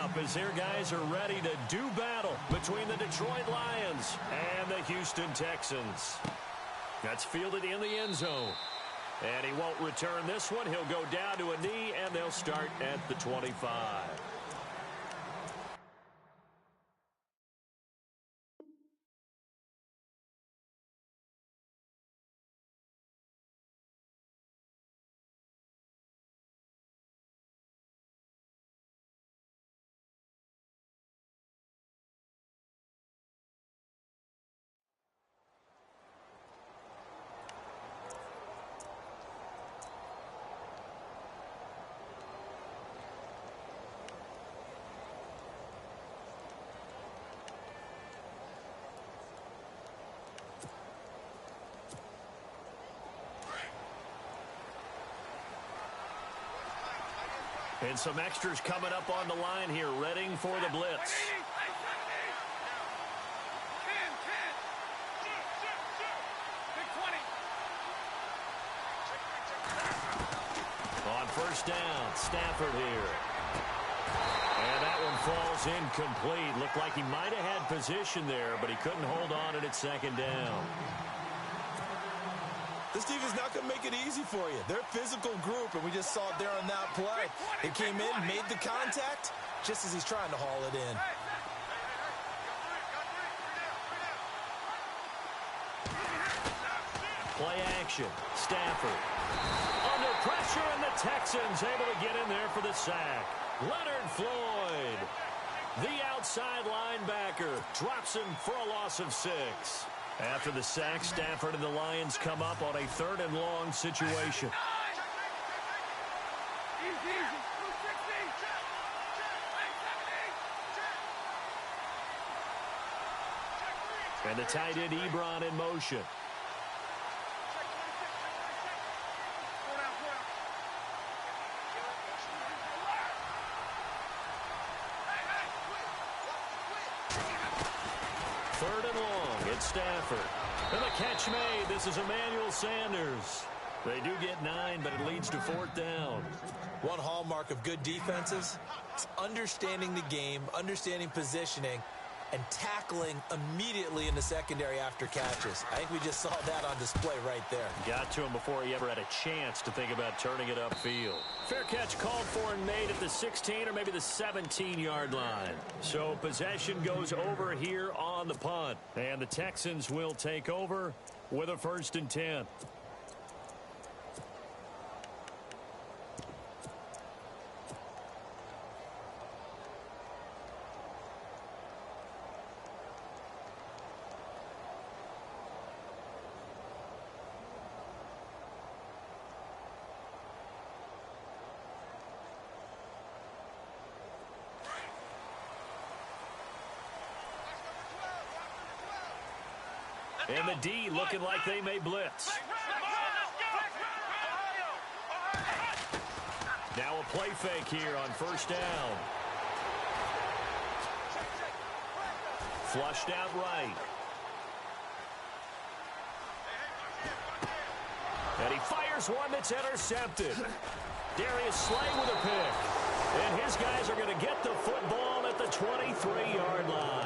up as their guys are ready to do battle between the Detroit Lions and the Houston Texans. That's fielded in the end zone. And he won't return this one. He'll go down to a knee, and they'll start at the 25. And some extras coming up on the line here, readying for the blitz. On first down, Stafford here. And that one falls incomplete. Looked like he might have had position there, but he couldn't hold on it at second down. This defense not going to make it easy for you. They're a physical group, and we just saw it there on that play. They came in, made the contact, just as he's trying to haul it in. Play action. Stafford. Under pressure, and the Texans able to get in there for the sack. Leonard Floyd, the outside linebacker, drops him for a loss of 6. After the sack, Stafford and the Lions come up on a 3rd and long situation. And the tight end Ebron in motion. Stafford. And the catch made. This is Emmanuel Sanders. They do get 9, but it leads to 4th down. One hallmark of good defenses is understanding the game, understanding positioning, and tackling immediately in the secondary after catches. I think we just saw that on display right there. Got to him before he ever had a chance to think about turning it upfield. Fair catch called for and made at the 16 or maybe the 17-yard line. So possession goes over here on the punt. And the Texans will take over with a 1st and 10. And the D looking like they may blitz. Now a play fake here on 1st down. Flushed out right. And he fires one that's intercepted. Darius Slay with a pick. And his guys are going to get the football at the 23-yard line.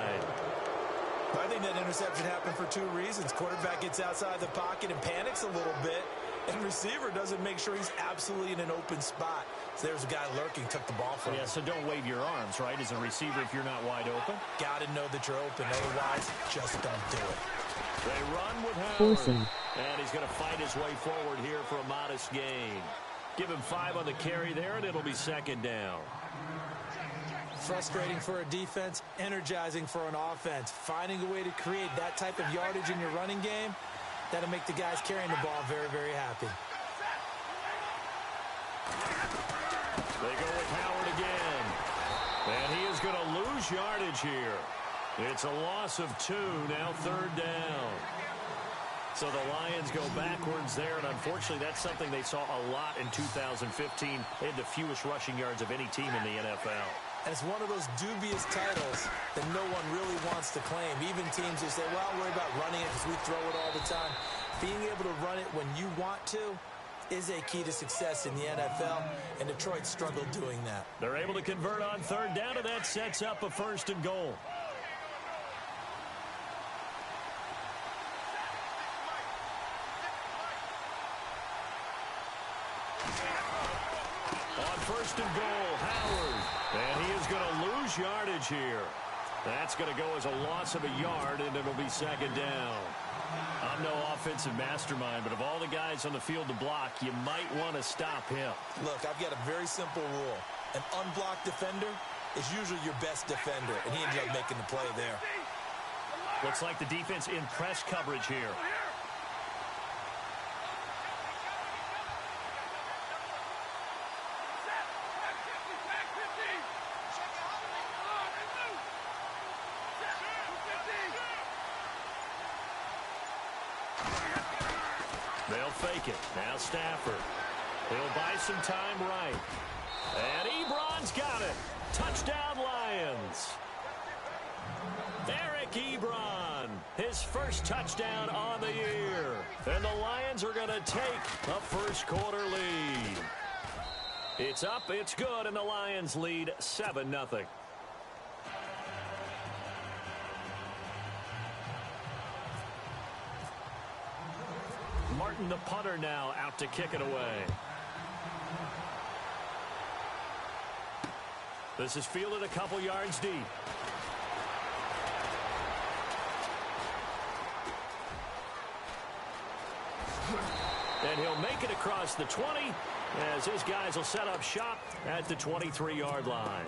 I think that interception happened for 2 reasons. Quarterback gets outside the pocket and panics a little bit, and receiver doesn't make sure he's absolutely in an open spot. So there's a guy lurking, took the ball from him. Yeah, so don't wave your arms, right, as a receiver if you're not wide open. Got to know that you're open. Otherwise, just don't do it. They run with Howard. And he's going to fight his way forward here for a modest gain. Give him 5 on the carry there, and it'll be 2nd down. Frustrating for a defense, energizing for an offense. Finding a way to create that type of yardage in your running game, that'll make the guys carrying the ball very, very happy. They go with Howard again. And he is going to lose yardage here. It's a loss of 2, now 3rd down. So the Lions go backwards there, and unfortunately that's something they saw a lot in 2015. They had the fewest rushing yards of any team in the NFL. And it's one of those dubious titles that no one really wants to claim. Even teams who say, well, I'll worry about running it because we throw it all the time. Being able to run it when you want to, is a key to success in the NFL, and Detroit struggled doing that. They're able to convert on third down, and that sets up a 1st and goal. On 1st and goal, Howard. And he is going to lose yardage here. That's going to go as a loss of a yard, and it'll be 2nd down. I'm no offensive mastermind, but of all the guys on the field to block, you might want to stop him. Look, I've got a very simple rule. An unblocked defender is usually your best defender, and he ended up making the play there. Looks like the defense in press coverage here. They'll fake it. Now Stafford. He'll buy some time right. And Ebron's got it. Touchdown, Lions. Eric Ebron, his first touchdown on the year. And the Lions are going to take a first-quarter lead. It's up, it's good, and the Lions lead 7-0. Martin, the punter, now out to kick it away. This is fielded a couple yards deep. And he'll make it across the 20 as his guys will set up shop at the 23-yard line.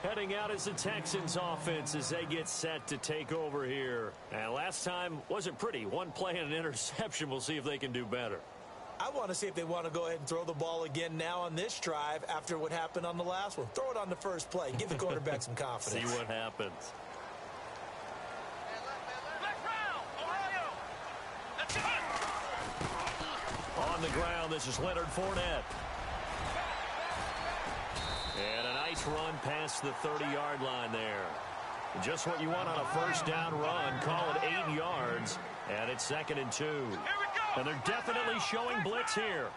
Heading out is the Texans offense as they get set to take over here. And last time wasn't pretty. One play and an interception. We'll see if they can do better. I want to see if they want to go ahead and throw the ball again now on this drive after what happened on the last one. Throw it on the first play. Give the quarterback some confidence. See what happens. On the ground, this is Leonard Fournette. And a nice run past the 30-yard line there. Just what you want on a first down run. Call it 8 yards. And it's 2nd and 2. And they're definitely showing blitz here.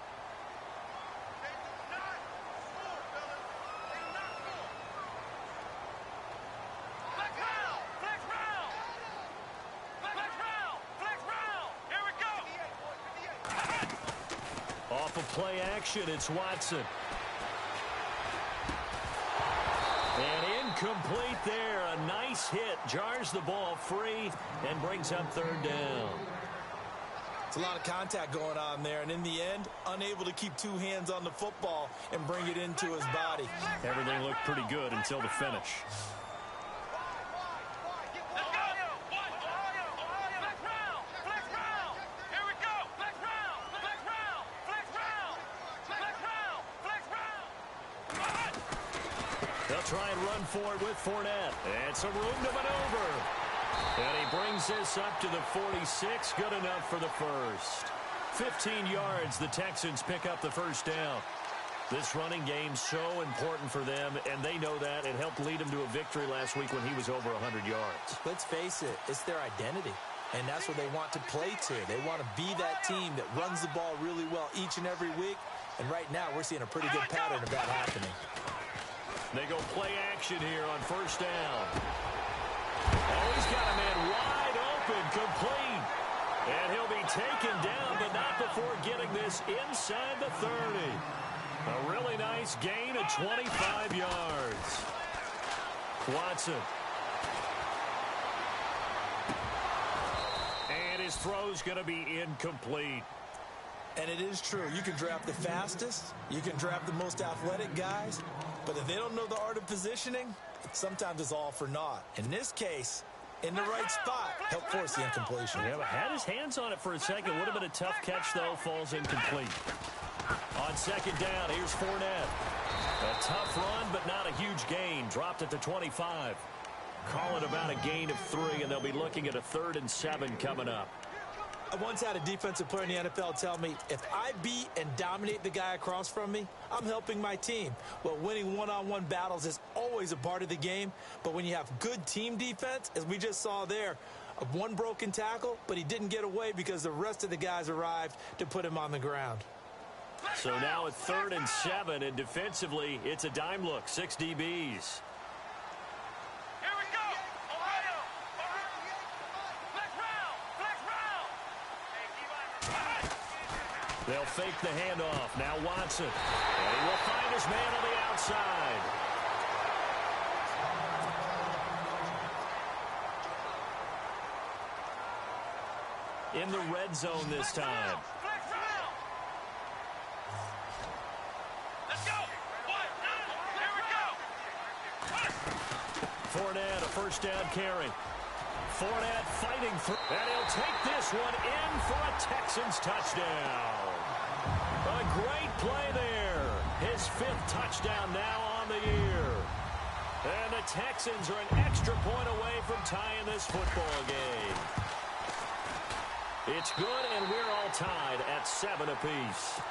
Off of play action, it's Watson. And incomplete there. A nice hit. Jars the ball free and brings up 3rd down. It's a lot of contact going on there, and in the end, unable to keep 2 hands on the football and bring it into his body. Everything looked pretty good until the finish. They'll try and run for it with Fournette. And some room to maneuver. And he brings this up to the 46. Good enough for the first. 15 yards. The Texans pick up the first down. This running game so important for them, and they know that. It helped lead them to a victory last week when he was over 100 yards. Let's face it, it's their identity. And that's what they want to play to. They want to be that team that runs the ball really well each and every week. And right now, we're seeing a pretty good pattern of that happening. They go play action here on first down. Oh, he's got a man wide open, complete. And he'll be taken down, but not before getting this inside the 30. A really nice gain of 25 yards. Watson. And his throw's going to be incomplete. And it is true. You can draft the fastest. You can draft the most athletic guys. But if they don't know the art of positioning, sometimes it's all for naught. In this case, in the right spot, helped force the incompletion. Yeah, but had his hands on it for a second. Would have been a tough catch, though. Falls incomplete. On second down, here's Fournette. A tough run, but not a huge gain. Dropped at the 25. Call it about a gain of 3, and they'll be looking at a 3rd and 7 coming up. I once had a defensive player in the NFL tell me, if I beat and dominate the guy across from me, I'm helping my team. Well, winning one-on-one battles is always a part of the game, but when you have good team defense, as we just saw there, one broken tackle, but he didn't get away because the rest of the guys arrived to put him on the ground. So now it's 3rd and 7, and defensively, it's a dime look, 6 DBs. They'll fake the handoff. Now Watson. And he will find his man on the outside. In the red zone this time. Let's go. Here we go. Fournette, a first down carry. Fournette fighting for, and he'll take this one in for a Texans touchdown. A great play there. His 5th touchdown now on the year. And the Texans are an extra point away from tying this football game. It's good, and we're all tied at 7 apiece.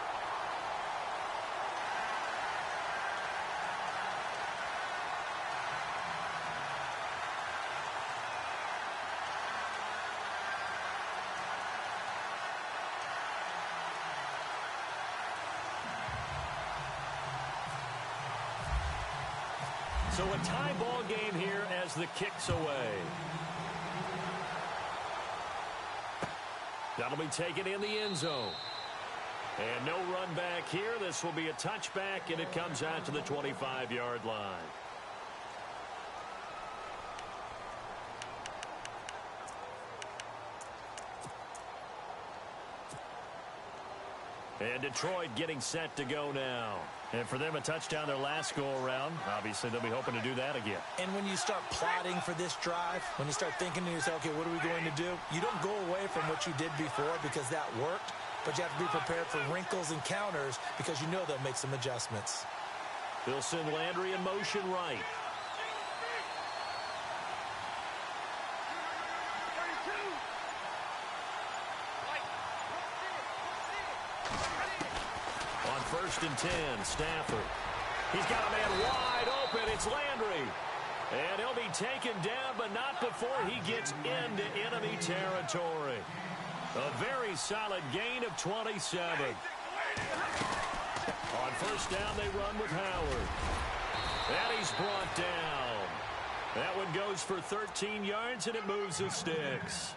So a tie ball game here as the kick's away. That'll be taken in the end zone. And no run back here. This will be a touchback, and it comes out to the 25-yard line. And Detroit getting set to go now. And for them, a touchdown their last go-around. Obviously, they'll be hoping to do that again. And when you start plotting for this drive, when you start thinking to yourself, okay, what are we going to do? You don't go away from what you did before because that worked, but you have to be prepared for wrinkles and counters because you know they'll make some adjustments. They'll send Landry in motion right. On 1st and 10, Stafford. He's got a man wide open. It's Landry. And he'll be taken down, but not before he gets into enemy territory. A very solid gain of 27. On 1st down, they run with Howard. And he's brought down. That one goes for 13 yards, and it moves the sticks.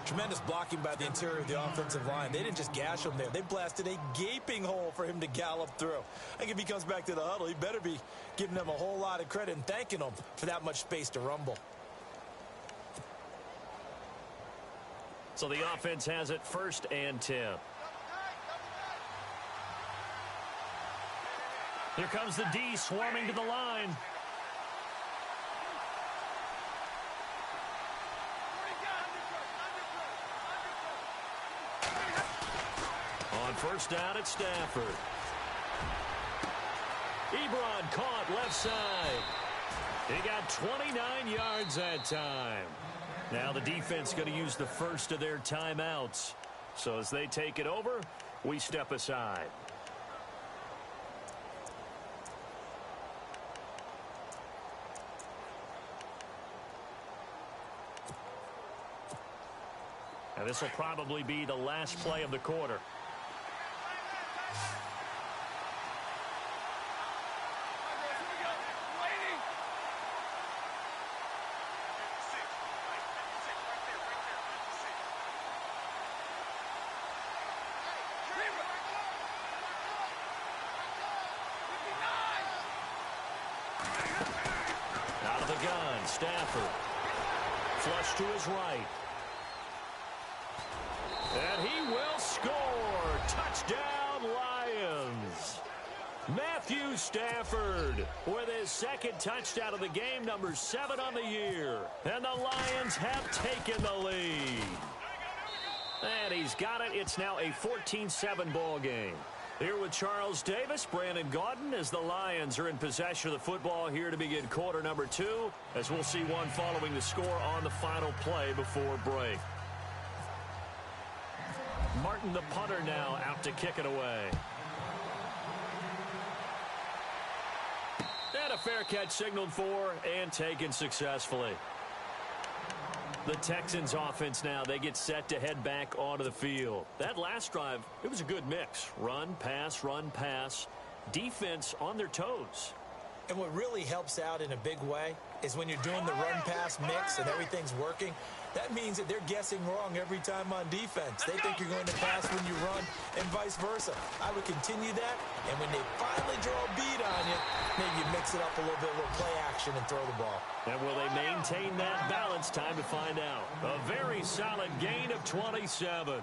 Tremendous blocking by the interior of the offensive line. They didn't just gash him there. They blasted a gaping hole for him to gallop through. I think if he comes back to the huddle, he better be giving them a whole lot of credit and thanking them for that much space to rumble. So the offense has it 1st and 10. Here comes the D swarming to the line. On 1st down, it's Stafford. Ebron caught left side. He got 29 yards that time. Now the defense going to use the first of their timeouts. So as they take it over, we step aside. Now this will probably be the last play of the quarter. Out of the gun, Stafford. Flush to his right. And he will score. Touchdown, Lions. Matthew Stafford with his 2nd touchdown of the game, number 7 on the year. And the Lions have taken the lead. And he's got it. It's now a 14-7 ball game. Here with Charles Davis, Brandon Gaudin, as the Lions are in possession of the football here to begin quarter number 2, as we'll see one following the score on the final play before break. Martin, the punter, now out to kick it away. And a fair catch signaled for and taken successfully. The Texans offense now, they get set to head back onto the field. That last drive, it was a good mix. Run, pass, defense on their toes. And what really helps out in a big way is when you're doing the run-pass mix and everything's working, that means that they're guessing wrong every time on defense. They think you're going to pass when you run and vice versa. I would continue that, and when they finally draw a bead on you, maybe you mix it up a little bit, a little play action, and throw the ball. And will they maintain that balance? Time to find out. A very solid gain of 27.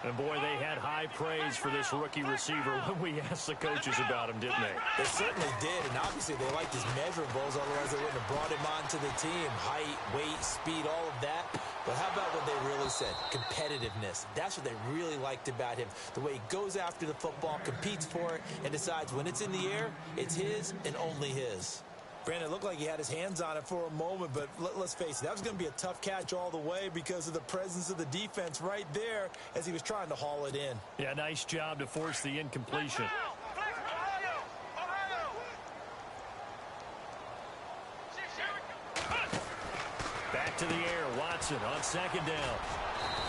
And, boy, they had high praise for this rookie receiver when we asked the coaches about him, didn't they? They certainly did, and obviously they liked his measurables, otherwise they wouldn't have brought him onto the team. Height, weight, speed, all of that. But how about what they really said? Competitiveness. That's what they really liked about him. The way he goes after the football, competes for it, and decides when it's in the air, it's his and only his. Brandon, it looked like he had his hands on it for a moment, but let's face it, that was going to be a tough catch all the way because of the presence of the defense right there as he was trying to haul it in. Yeah, nice job to force the incompletion. Back to the air, Watson on second down.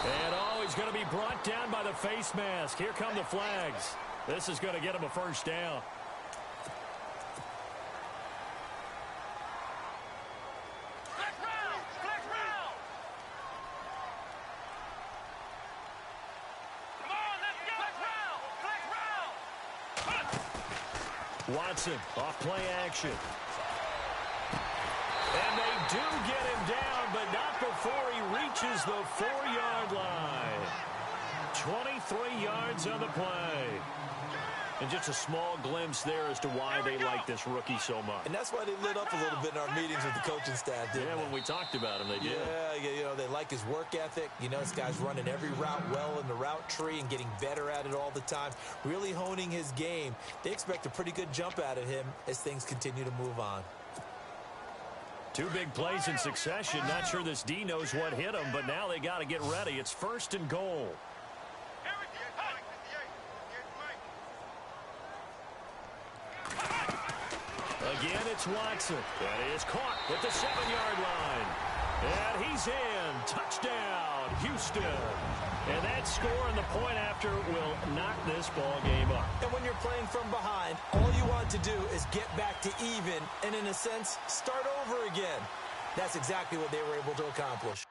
And he's going to be brought down by the face mask. Here come the flags. This is going to get him a first down. Watson off play action. And they do get him down, but not before he reaches the 4-yard line. 23 yards on the play. And just a small glimpse there as to why they like this rookie so much. And that's why they lit up a little bit in our meetings with the coaching staff, didn't they? When we talked about him, they did. Yeah, you know, they like his work ethic. You know, this guy's running every route well in the route tree and getting better at it all the time, really honing his game. They expect a pretty good jump out of him as things continue to move on. Two big plays in succession. Not sure this D knows what hit him, but now they got to get ready. It's 1st and goal. Again, it's Watson. That is caught at the 7-yard line. And he's in. Touchdown, Houston. And that score and the point after will knock this ball game up. And when you're playing from behind, all you want to do is get back to even and, in a sense, start over again. That's exactly what they were able to accomplish.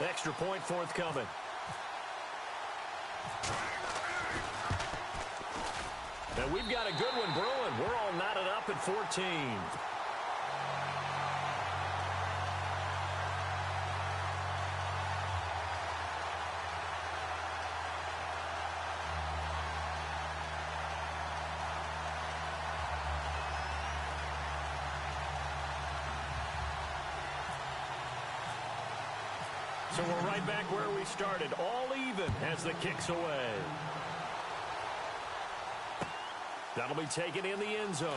Extra point forthcoming. And we've got a good one brewing. We're all knotted up at 14. So we're right back where we started. All even as the kick's away. That'll be taken in the end zone.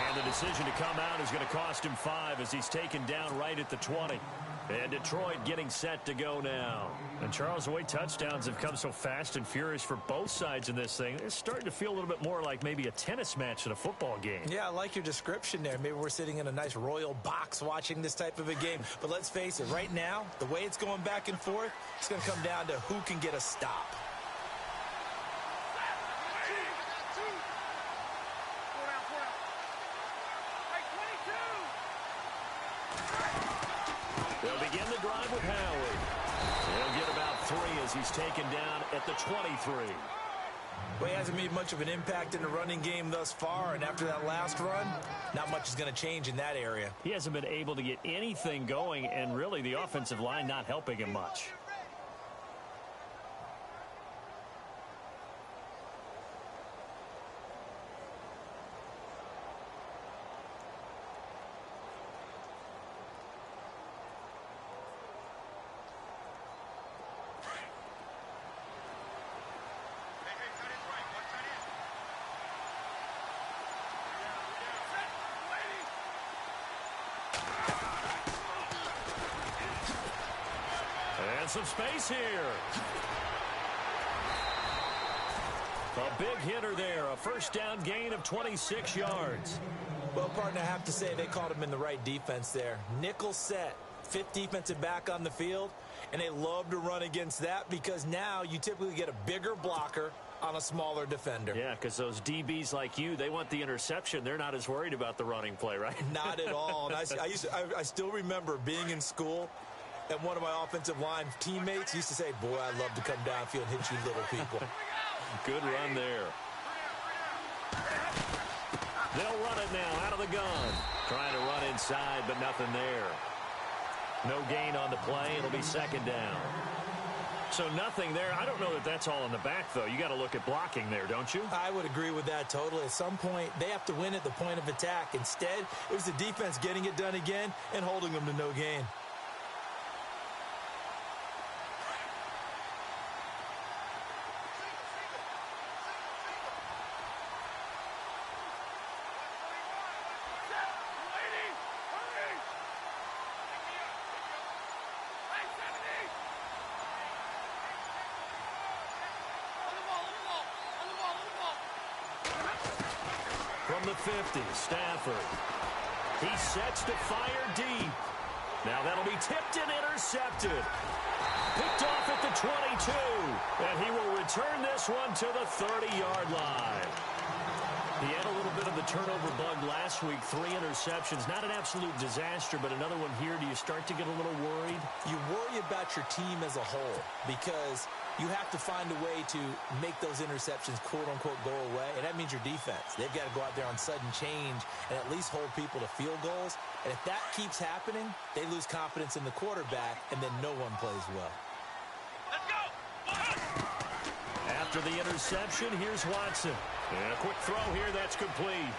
And the decision to come out is going to cost him 5 as he's taken down right at the 20. And Detroit getting set to go now. And Charles, the way touchdowns have come so fast and furious for both sides in this thing, it's starting to feel a little bit more like maybe a tennis match in a football game. Yeah, I like your description there. Maybe we're sitting in a nice royal box watching this type of a game. But let's face it, right now, the way it's going back and forth, it's going to come down to who can get a stop. They'll begin the drive with Howard. He'll get about 3 as he's taken down at the 23. Well, he hasn't made much of an impact in the running game thus far, and after that last run, not much is going to change in that area. He hasn't been able to get anything going, and really the offensive line not helping him much. And some space here. A big hitter there. A first down gain of 26 yards. Well, partner, I have to say they caught him in the right defense there. Nickel set. 5th defensive back on the field. And they love to run against that because now you typically get a bigger blocker on a smaller defender. Yeah, because those DBs like you, they want the interception. They're not as worried about the running play, right? Not at all. And I still remember being in school, and one of my offensive line teammates used to say, boy, I'd love to come downfield and hit you little people. Good run there. They'll run it now out of the gun. Trying to run inside, but nothing there. No gain on the play. It'll be second down. So nothing there. I don't know that that's all in the back, though. You got to look at blocking there, don't you? I would agree with that totally. At some point, they have to win at the point of attack. Instead, it was the defense getting it done again and holding them to no gain. From the 50, Stafford. He sets to fire deep. Now that'll be tipped and intercepted. Picked off at the 22. And he will return this one to the 30-yard line. He had a little bit of the turnover bug last week. 3 interceptions. Not an absolute disaster, but another one here. Do you start to get a little worried? You worry about your team as a whole because you have to find a way to make those interceptions, quote-unquote, go away, and that means your defense. They've got to go out there on sudden change and at least hold people to field goals. And if that keeps happening, they lose confidence in the quarterback, and then no one plays well. Let's go! After the interception, here's Watson. And a quick throw here, that's complete.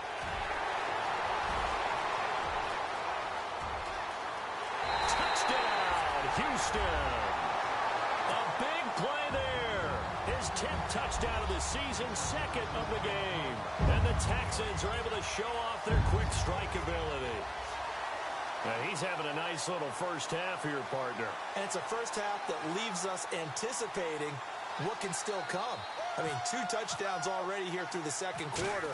Touchdown, Houston. A big play there. His 10th touchdown of the season, 2nd of the game. And the Texans are able to show off their quick strike ability. Now he's having a nice little first half here, partner. And it's a first half that leaves us anticipating what can still come. I mean, 2 touchdowns already here through the second quarter.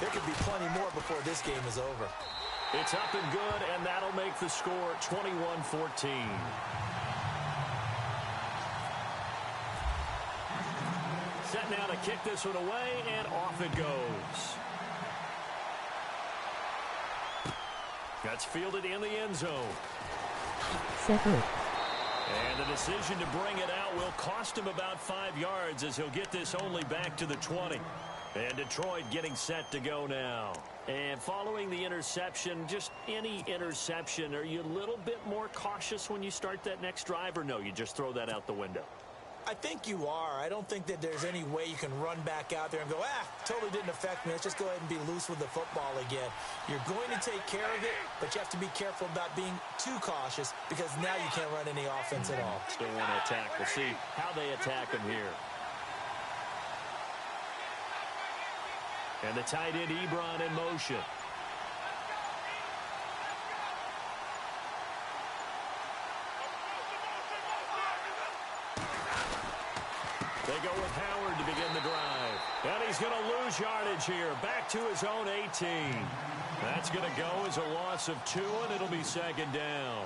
There could be plenty more before this game is over. It's up and good, and that'll make the score 21-14. Set now to kick this one away, and off it goes. That's fielded in the end zone. Second. And the decision to bring it out will cost him about 5 yards as he'll get this only back to the 20. And Detroit getting set to go now. And following the interception, just any interception, are you a little bit more cautious when you start that next drive, or no, you just throw that out the window? I think you are. I don't think that there's any way you can run back out there and go, totally didn't affect me. Let's just go ahead and be loose with the football again. You're going to take care of it, but you have to be careful about being too cautious because now you can't run any offense at all. Still want to attack. We'll see how they attack him here. And the tight end Ebron in motion. They go with Howard to begin the drive. And he's going to lose yardage here. Back to his own 18. That's going to go as a loss of 2, and it'll be second down.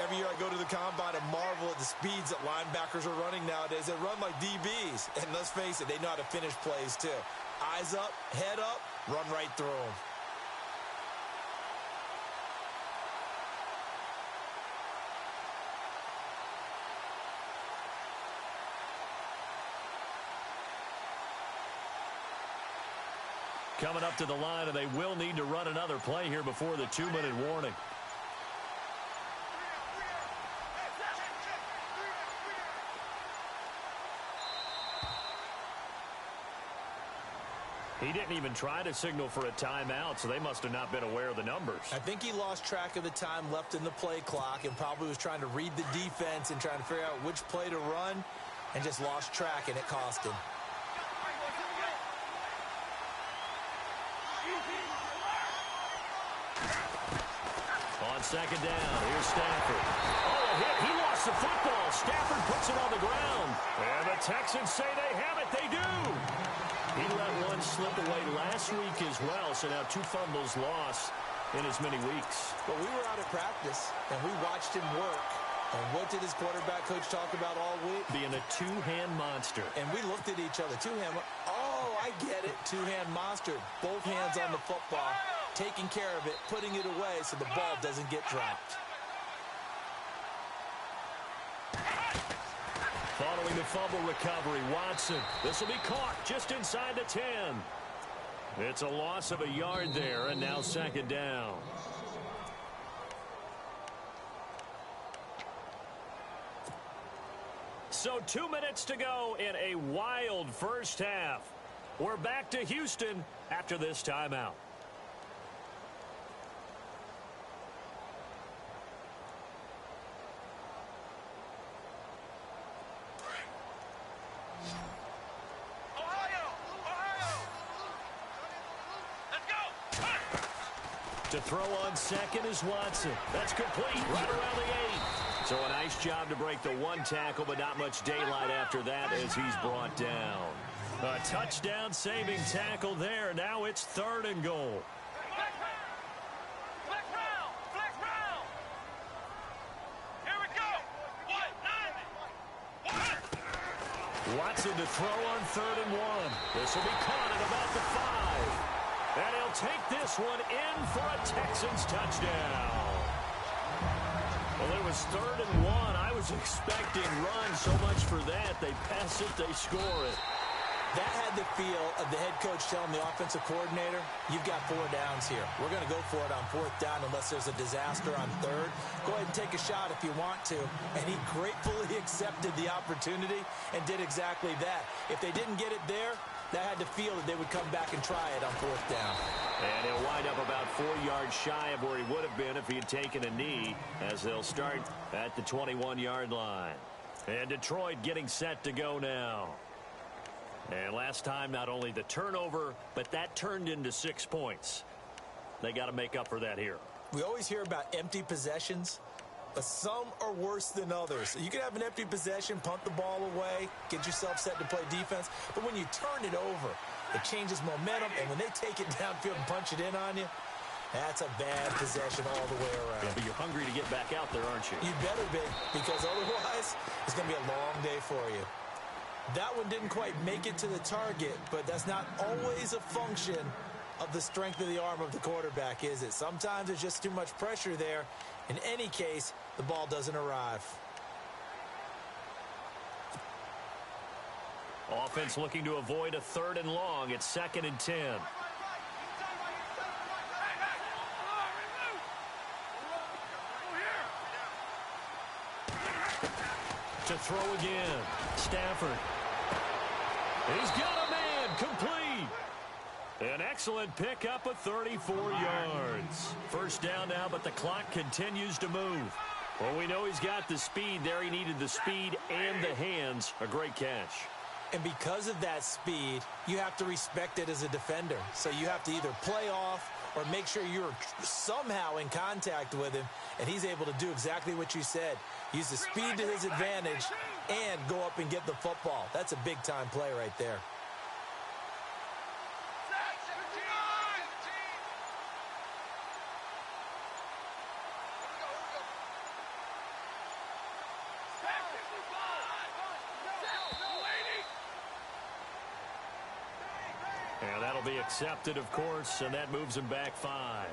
Every year I go to the combine and marvel at the speeds that linebackers are running nowadays. They run like DBs. And let's face it, they know how to finish plays too. Eyes up, head up, run right through them. Coming up to the line, and they will need to run another play here before the 2-minute warning. He didn't even try to signal for a timeout, so they must have not been aware of the numbers. I think he lost track of the time left in the play clock and probably was trying to read the defense and trying to figure out which play to run and just lost track, and it cost him. On second down, here's Stafford. Oh, a hit. He lost the football. Stafford puts it on the ground. And the Texans say they have it. They do. He let one slip away last week as well, so now 2 fumbles lost in as many weeks. But we were out at practice, and we watched him work. And what did his quarterback coach talk about all week? Being a 2-hand monster. And we looked at each other. 2-hand. Oh, I get it. 2-hand monster. Both hands on the football, taking care of it, putting it away so the ball doesn't get dropped. Following the fumble recovery, Watson. This will be caught just inside the 10. It's a loss of a yard there, and now second down. So 2 minutes to go in a wild first half. We're back to Houston after this timeout. To throw on second is Watson. That's complete right around the 8. So a nice job to break the 1 tackle, but not much daylight after that as he's brought down. A touchdown saving tackle there. Now it's 3rd and goal. Flex round. Here we go. 1, 9, 1. Watson to throw on 3rd and 1. This will be caught at about the 5. And he'll take this one in for a Texans touchdown. Well, it was 3rd and 1. I was expecting run so much for that. They pass it, they score it. That had the feel of the head coach telling the offensive coordinator, you've got 4 downs here. We're going to go for it on 4th down unless there's a disaster on 3rd. Go ahead and take a shot if you want to. And he gratefully accepted the opportunity and did exactly that. If they didn't get it there, that had the feel that they would come back and try it on 4th down. And he'll wind up about 4 yards shy of where he would have been if he had taken a knee, as they'll start at the 21-yard line. And Detroit getting set to go now. And last time, not only the turnover, but that turned into 6 points. They got to make up for that here. We always hear about empty possessions, but some are worse than others. You can have an empty possession, punt the ball away, get yourself set to play defense, but when you turn it over, it changes momentum, and when they take it downfield and punch it in on you, that's a bad possession all the way around. Yeah, but you're hungry to get back out there, aren't you? You better be, because otherwise, it's going to be a long day for you. That one didn't quite make it to the target, but that's not always a function of the strength of the arm of the quarterback, is it? Sometimes there's just too much pressure there. In any case, the ball doesn't arrive. Offense looking to avoid a 3rd and long. It's 2nd and 10. To to throw again. Stafford. He's got a man. Complete. An excellent pickup of 34 yards. First down now, but the clock continues to move. Well, we know he's got the speed there. He needed the speed and the hands. A great catch. And because of that speed, you have to respect it as a defender. So you have to either play off or make sure you're somehow in contact with him, and he's able to do exactly what you said. Use the speed to his advantage and go up and get the football. That's a big-time play right there. And that'll be accepted, of course, and that moves him back 5.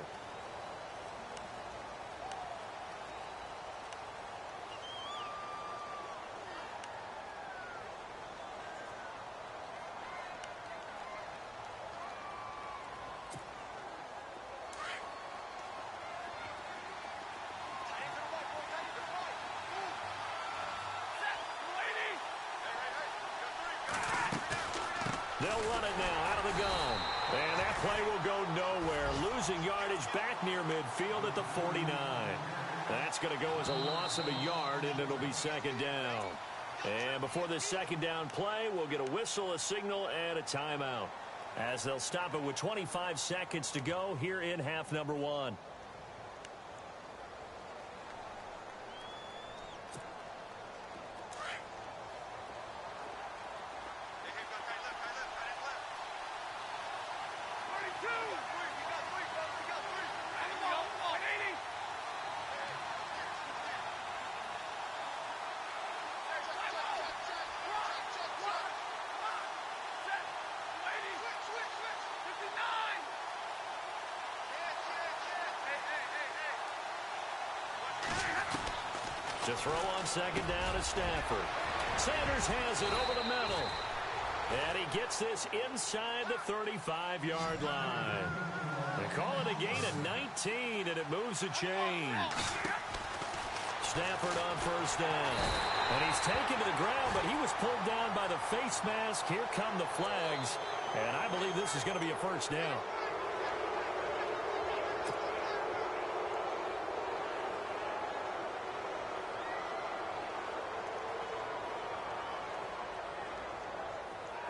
They'll run it now out of the gun. And that play will go nowhere. Losing yardage back near midfield at the 49. That's going to go as a loss of a yard, and it'll be second down. And before this second down play, we'll get a whistle, a signal, and a timeout, as they'll stop it with 25 seconds to go here in half number 1. To throw on second down is Stafford. Sanders has it over the middle. And he gets this inside the 35-yard line. They call it a gain of 19, and it moves the chains. Stafford on first down. And he's taken to the ground, but he was pulled down by the face mask. Here come the flags. And I believe this is going to be a first down.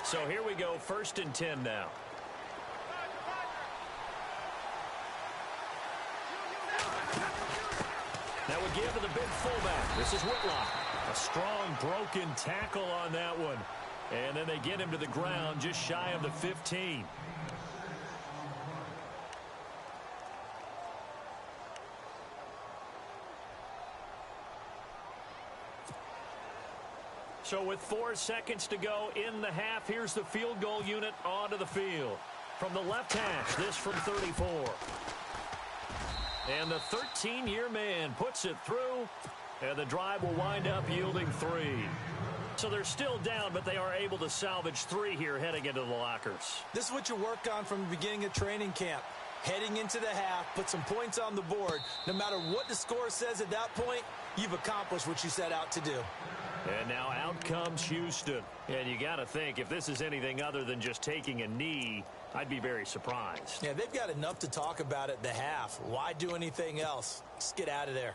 So here we go, 1st and 10 now. That would give to the big fullback. This is Whitlock. A strong broken tackle on that one. And then they get him to the ground just shy of the 15. So with 4 seconds to go in the half, here's the field goal unit onto the field. From the left hash, this from 34. And the 13-year man puts it through, and the drive will wind up yielding 3. So they're still down, but they are able to salvage 3 here heading into the lockers. This is what you work on from the beginning of training camp. Heading into the half, put some points on the board. No matter what the score says at that point, you've accomplished what you set out to do. And now out comes Houston. And you got to think, if this is anything other than just taking a knee, I'd be very surprised. Yeah, they've got enough to talk about at the half. Why do anything else? Just get out of there.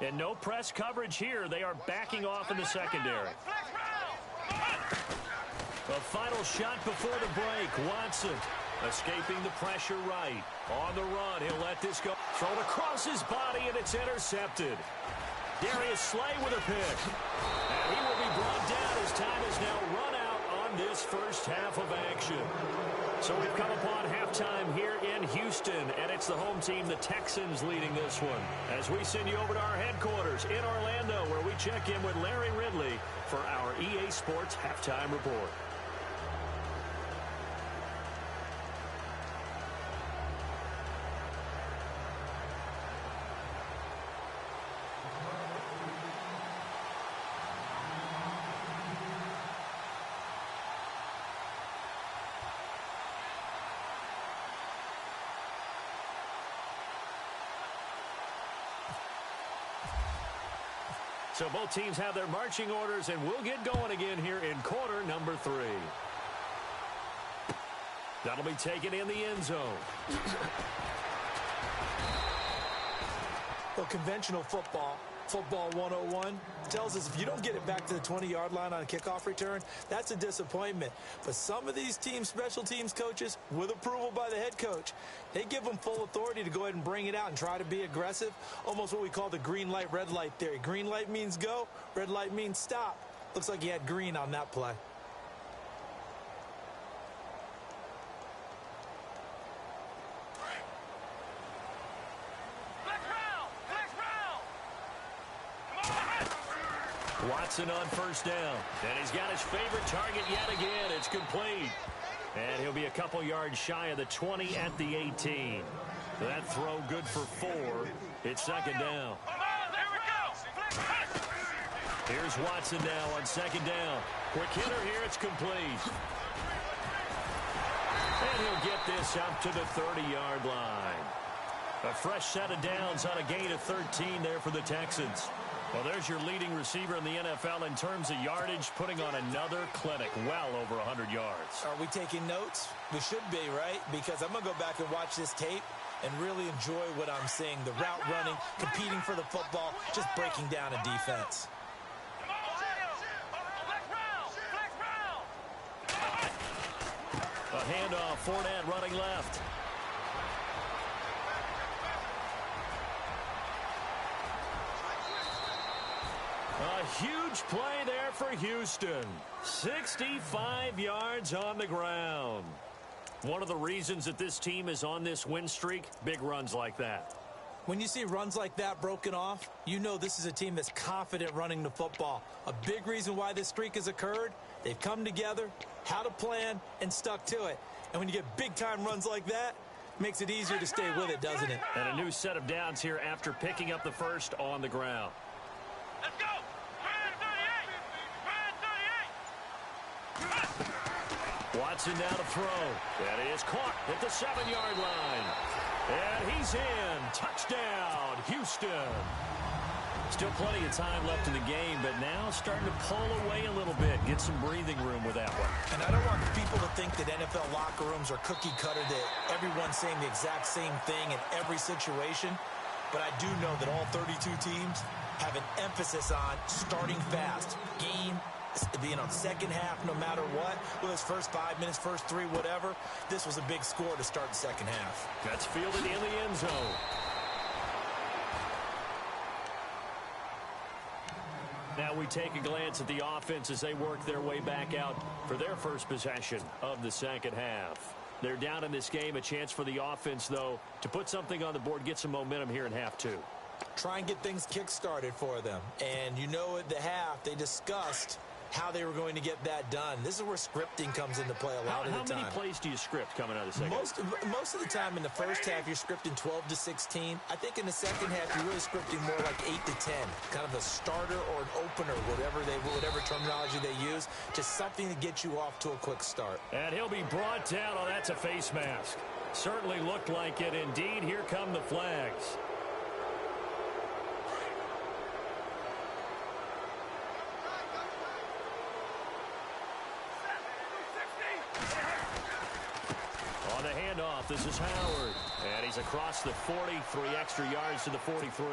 And no press coverage here. They are backing off in the secondary. A final shot before the break. Watson escaping the pressure right. On the run, he'll let this go. Thrown across his body, and it's intercepted. Darius Slay with a pick. And he will be brought down as time has now run out on this first half of action. So we've come upon halftime here in Houston, and it's the home team, the Texans, leading this one. As we send you over to our headquarters in Orlando, where we check in with Larry Ridley for our EA Sports Halftime Report. So both teams have their marching orders, and we'll get going again here in quarter number 3. That'll be taken in the end zone. Well, conventional football 101, tells us if you don't get it back to the 20-yard line on a kickoff return, that's a disappointment. But some of these teams, special teams coaches, with approval by the head coach, they give them full authority to go ahead and bring it out and try to be aggressive, almost what we call the green light, red light theory. Green light means go, red light means stop. Looks like he had green on that play. Watson on first down. And he's got his favorite target yet again. It's complete. And he'll be a couple yards shy of the 20 at the 18. That throw good for 4. It's second down. Here's Watson now on second down. Quick hitter here. It's complete. And he'll get this up to the 30-yard line. A fresh set of downs on a gain of 13 there for the Texans. Well, there's your leading receiver in the NFL in terms of yardage, putting on another clinic, well over 100 yards. Are we taking notes? We should be, right? Because I'm going to go back and watch this tape and really enjoy what I'm seeing. The route running, competing for the football, just breaking down a defense. A handoff, Fournette running left. A huge play there for Houston. 65 yards on the ground. One of the reasons that this team is on this win streak, big runs like that. When you see runs like that broken off, you know this is a team that's confident running the football. A big reason why this streak has occurred, they've come together, had a plan, and stuck to it. And when you get big-time runs like that, it makes it easier to stay with it, doesn't it? And a new set of downs here after picking up the first on the ground. Let's go! Watson now to throw. That is caught at the 7-yard line. And he's in. Touchdown, Houston. Still plenty of time left in the game, but now starting to pull away a little bit. Get some breathing room with that one. And I don't want people to think that NFL locker rooms are cookie cutter, that everyone's saying the exact same thing in every situation. But I do know that all 32 teams have an emphasis on starting fast. Game, being on second half no matter what. Well, his first 5 minutes, first 3, whatever. This was a big score to start the second half. That's fielded in the end zone. Now we take a glance at the offense as they work their way back out for their first possession of the second half. They're down in this game. A chance for the offense, though, to put something on the board, get some momentum here in half 2. Try and get things kick-started for them. And you know at the half, they discussed how they were going to get that done. This is where scripting comes into play a lot of the time. How many plays do you script coming out of the second half? Most of the time in the first half, you're scripting 12 to 16. I think in the second half, you're really scripting more like 8 to 10. Kind of a starter or an opener, whatever terminology they use. Just something to get you off to a quick start. And he'll be brought down. Oh, that's a face mask. Certainly looked like it. Indeed, here come the flags. On the handoff, this is Howard. And he's across the 40, 3 extra yards to the 43.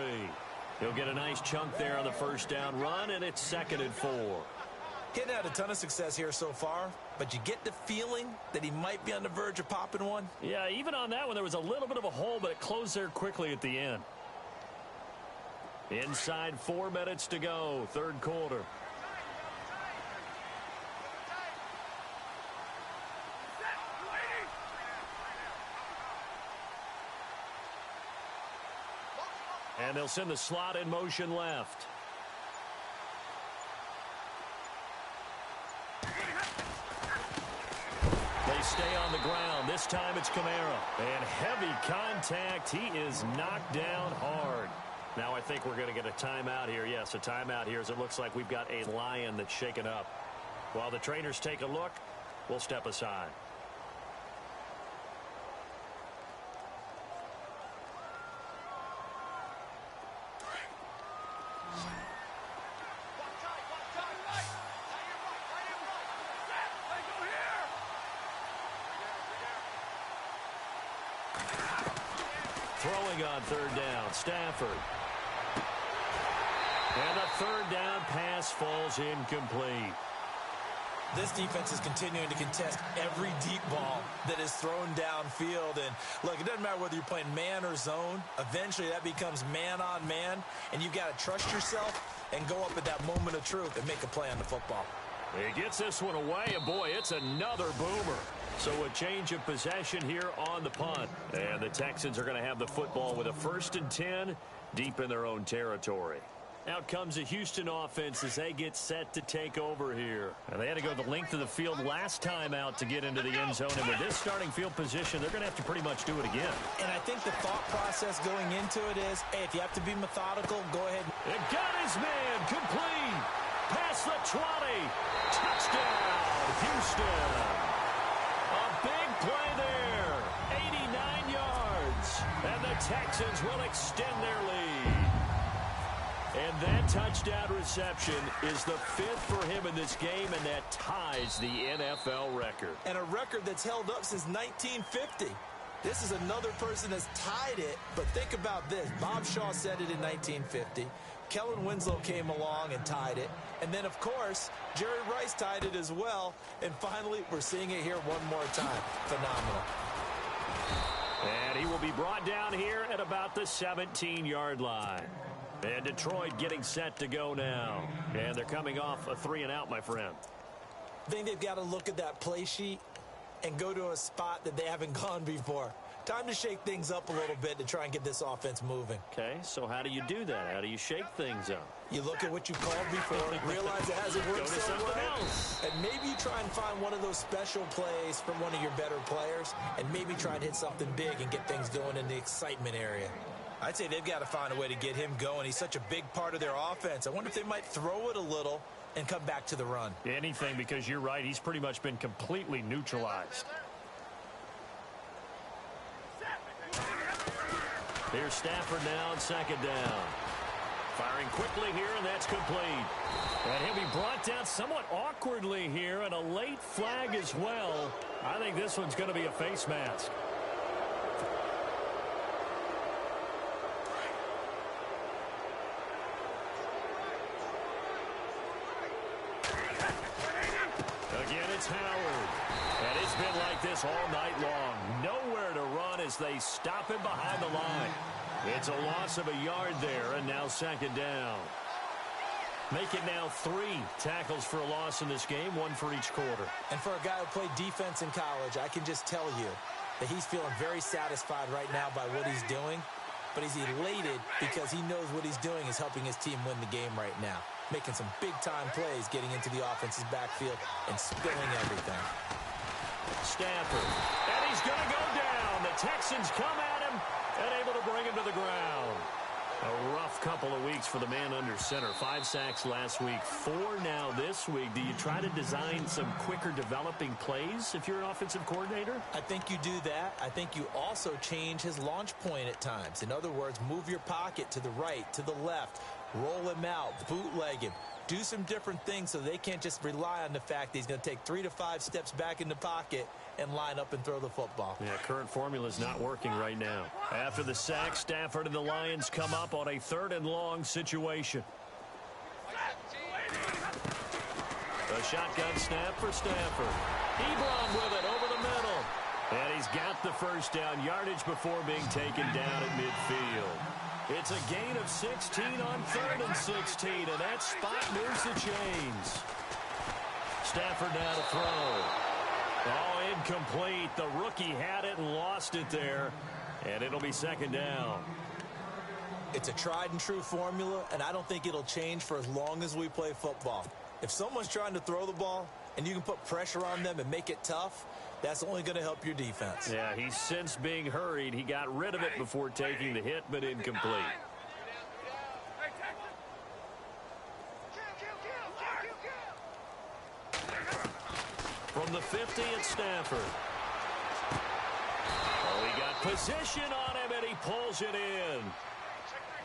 He'll get a nice chunk there on the first down run, and it's 2nd and 4. Getting had a ton of success here so far, but you get the feeling that he might be on the verge of popping one. Yeah, even on that one, there was a little bit of a hole, but it closed there quickly at the end. Inside 4 minutes to go, third quarter. And they'll send the slot in motion left. They stay on the ground. This time it's Kamara. And heavy contact. He is knocked down hard. Now I think we're going to get a timeout here. Yes, a timeout here as it looks like we've got a Lion that's shaken up. While the trainers take a look, we'll step aside. throwing on third down. Stafford. And the third down pass falls incomplete. This defense is continuing to contest every deep ball that is thrown downfield. And, look, it doesn't matter whether you're playing man or zone. Eventually, that becomes man on man, and you've got to trust yourself and go up at that moment of truth and make a play on the football. He gets this one away, and, boy, it's another boomer. So a change of possession here on the punt. And the Texans are going to have the football with a 1st and 10 deep in their own territory. Out comes the Houston offense as they get set to take over here. And they had to go the length of the field last time out to get into the end zone. And with this starting field position, they're going to have to pretty much do it again. And I think the thought process going into it is, hey, if you have to be methodical, go ahead. And got his man complete. Past the 20. Touchdown, Houston. A big play there. 89 yards. And the Texans will extend their lead. And that touchdown reception is the 5th for him in this game, and that ties the NFL record. And a record that's held up since 1950. This is another person that's tied it, but think about this. Bob Shaw said it in 1950. Kellen Winslow came along and tied it. And then, of course, Jerry Rice tied it as well. And finally, we're seeing it here one more time. Phenomenal. And he will be brought down here at about the 17-yard line. And Detroit getting set to go now. And they're coming off a 3-and-out, my friend. I think they've got to look at that play sheet and go to a spot that they haven't gone before. Time to shake things up a little bit to try and get this offense moving. Okay, so how do you do that? How do you shake things up? You look at what you called before, realize it hasn't worked so well, and maybe you try and find one of those special plays from one of your better players, and maybe try and hit something big and get things going in the excitement area. I'd say they've got to find a way to get him going. He's such a big part of their offense. I wonder if they might throw it a little and come back to the run. Anything, because you're right. He's pretty much been completely neutralized. Here's Stafford now on 2nd down. Firing quickly here, and that's complete. And he'll be brought down somewhat awkwardly here, and a late flag as well. I think this one's going to be a face mask. Again, it's Howard. And it's been like this all night long. Nowhere to run as they stop him behind the line. It's a loss of a yard there, and now 2nd down. Make it now 3 tackles for a loss in this game, 1 for each quarter. And for a guy who played defense in college, I can just tell you that he's feeling very satisfied right now by what he's doing. But he's elated because he knows what he's doing is helping his team win the game right now. Making some big-time plays, getting into the offense's backfield and spilling everything. Stafford. And he's going to go down. The Texans come at him and able to bring him to the ground. A rough couple of weeks for the man under center. 5 sacks last week, 4 now this week. Do you try to design some quicker developing plays if you're an offensive coordinator? I think you do that. I think you also change his launch point at times. In other words, move your pocket to the right, to the left, roll him out, bootleg him. Do some different things so they can't just rely on the fact that he's going to take 3 to 5 steps back in the pocket and line up and throw the football. Yeah, current formula is not working right now. After the sack, Stafford and the Lions come up on a 3rd and long situation. A shotgun snap for Stafford. Ebron with it over the middle. And he's got the 1st down yardage before being taken down at midfield. It's a gain of 16 on 3rd and 16, and that spot moves the chains. Stafford now to throw. Oh, incomplete. The rookie had it and lost it there, and it'll be 2nd down. It's a tried-and-true formula, and I don't think it'll change for as long as we play football. If someone's trying to throw the ball and you can put pressure on them and make it tough, that's only going to help your defense. Yeah, he's since being hurried. He got rid of it before taking the hit, but incomplete. From the 50, it's Stafford. Oh, he got position on him, and he pulls it in.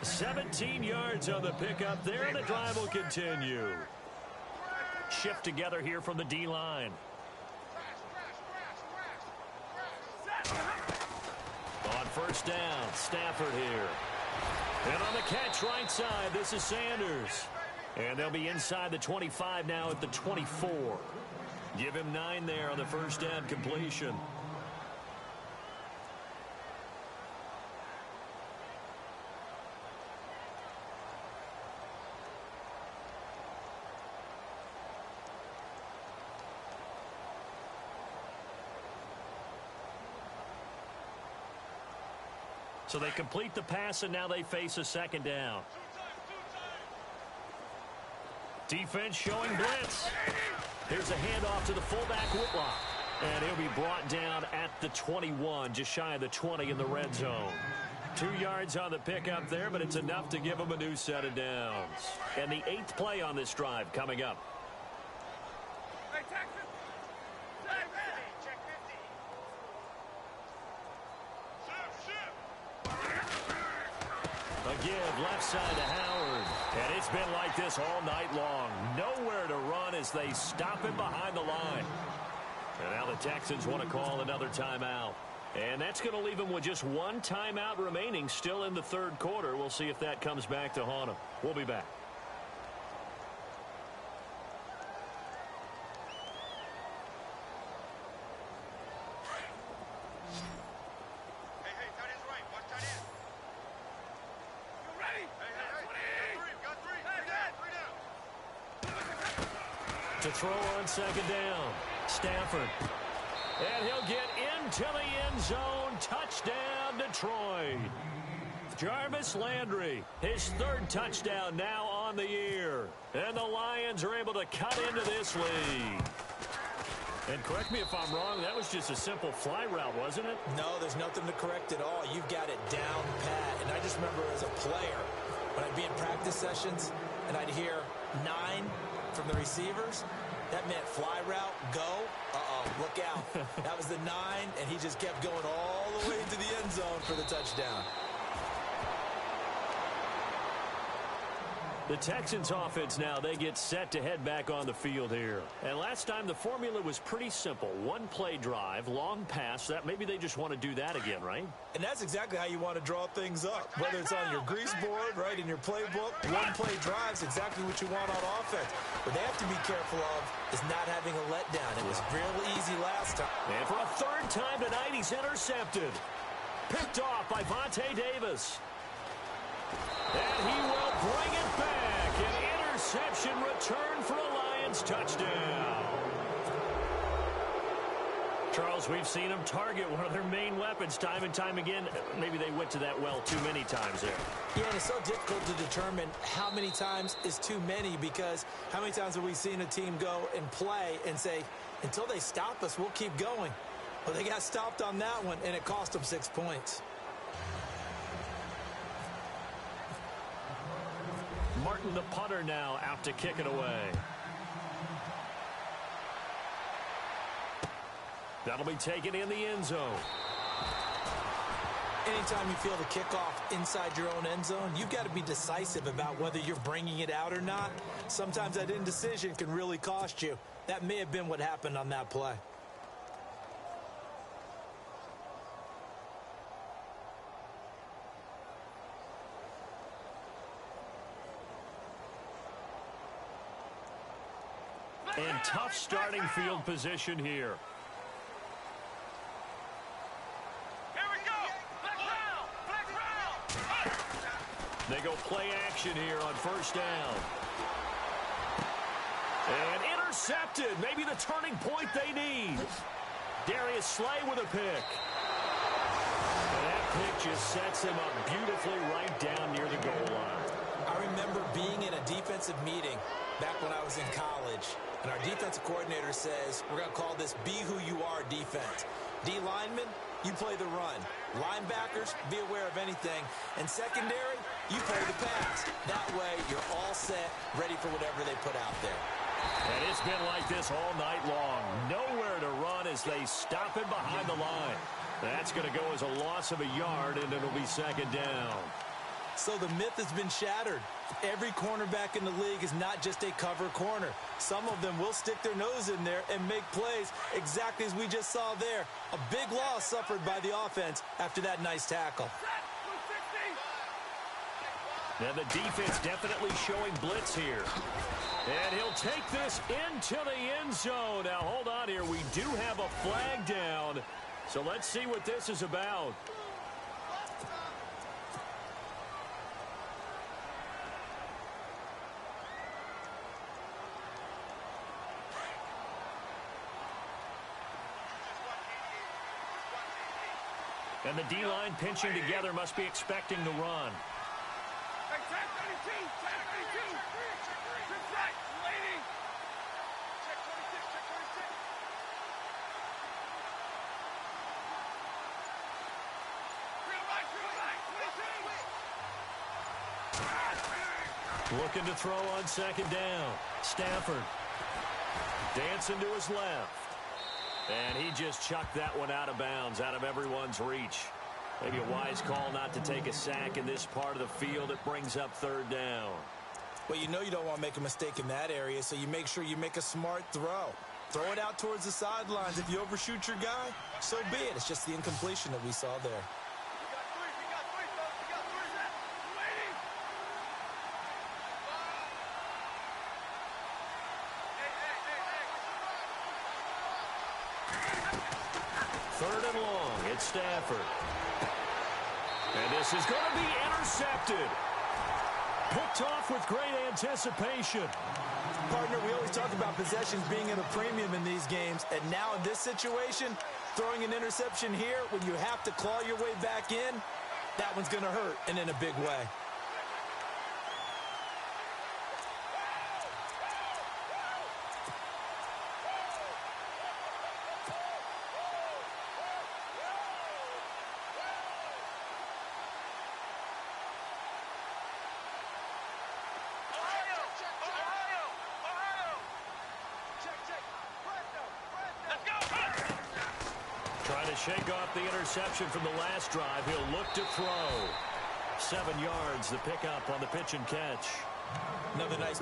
17 yards on the pickup there, and the drive will continue. Shift together here from the D-line. On first down. Stafford here. And on the catch right side, this is Sanders. And they'll be inside the 25 now at the 24. Give him 9 there on the first down completion. So they complete the pass, and now they face a second down. Defense showing blitz. Here's a handoff to the fullback, Whitlock. And he'll be brought down at the 21, just shy of the 20 in the red zone. 2 yards on the pickup there, but it's enough to give them a new set of downs. And the 8th play on this drive coming up. Hey, Texans! Stay ready! Check 50. A give left side to Howard. And it's been like this all night long. Nowhere to run as they stop him behind the line. And now the Texans want to call another timeout. And that's going to leave them with just 1 timeout remaining still in the 3rd quarter. We'll see if that comes back to haunt them. We'll be back. To throw on second down. Stafford. And he'll get into the end zone. Touchdown, Detroit. Jarvis Landry, his 3rd touchdown now on the year. And the Lions are able to cut into this lead. And correct me if I'm wrong, that was just a simple fly route, wasn't it? No, there's nothing to correct at all. You've got it down pat. And I just remember as a player, when I'd be in practice sessions and I'd hear 9 from the receivers, that meant fly route, go, look out. That was the 9, and he just kept going all the way into the end zone for the touchdown. The Texans offense now, they get set to head back on the field here. And last time the formula was pretty simple. 1-play drive, long pass. That maybe they just want to do that again, right? And that's exactly how you want to draw things up. Whether it's on your grease board, right, in your playbook, 1-play drive's exactly what you want on offense. What they have to be careful of is not having a letdown. It was real easy last time. And for a 3rd time tonight, he's intercepted. Picked off by Vontae Davis. And he will bring it back. An interception return for a Lions touchdown. Charles, we've seen them target one of their main weapons time and time again. Maybe they went to that well too many times there. Yeah, and it's so difficult to determine how many times is too many, because how many times have we seen a team go and play and say, until they stop us, we'll keep going. Well, they got stopped on that one, and it cost them 6 points. Martin, the punter, now out to kick it away. That'll be taken in the end zone. Anytime you feel the kickoff inside your own end zone, you've got to be decisive about whether you're bringing it out or not. Sometimes that indecision can really cost you. That may have been what happened on that play. And tough starting field position here. Here we go! Flex round! Flex round! They go play action here on first down. And intercepted. Maybe the turning point they need. Darius Slay with a pick. And that pick just sets him up beautifully right down near the goal line. I remember being in a defensive meeting back when I was in college, and our defensive coordinator says, we're going to call this Be Who You Are defense. D linemen, you play the run. Linebackers, be aware of anything. And secondary, you play the pass. That way, you're all set, ready for whatever they put out there. And it's been like this all night long. Nowhere to run as they stop him behind the line. That's going to go as a loss of a yard, and it'll be second down. So the myth has been shattered. Every cornerback in the league is not just a cover corner. Some of them will stick their nose in there and make plays exactly as we just saw there. A big loss suffered by the offense after that nice tackle. And the defense definitely showing blitz here. And he'll take this into the end zone. Now, hold on here. We do have a flag down. So let's see what this is about. And the D-line pinching together must be expecting the run. Hey, tag 32! Tag 32! Good back, lady! Check 26, check 26. Real right, 22! Looking to throw on second down. Stafford dancing to his left. And he just chucked that one out of bounds, out of everyone's reach. Maybe a wise call not to take a sack in this part of the field. It brings up third down. Well, you know you don't want to make a mistake in that area, so you make sure you make a smart throw. Throw it out towards the sidelines. If you overshoot your guy, so be it. It's just the incompletion that we saw there. We got three, folks. We got three. Lady! Third and long. It's Stafford. And this is going to be intercepted. Picked off with great anticipation. Partner, we always talk about possessions being at a premium in these games, and now in this situation, throwing an interception here when you have to claw your way back in, that one's going to hurt, and in a big way. Trying to shake off the interception from the last drive. He'll look to throw. 7 yards, the pickup on the pitch and catch. Another nice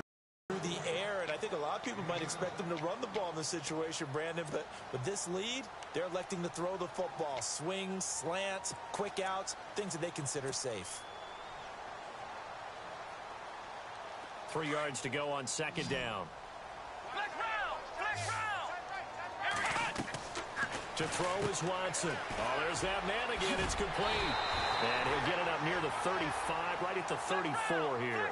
through the air, and I think a lot of people might expect them to run the ball in this situation, Brandon, but with this lead, they're electing to throw the football. Swings, slants, quick outs, things that they consider safe. 3 yards to go on second down. Black round! Black round! To throw is Watson. Oh, there's that man again. It's complete. And he'll get it up near the 35, right at the 34 here.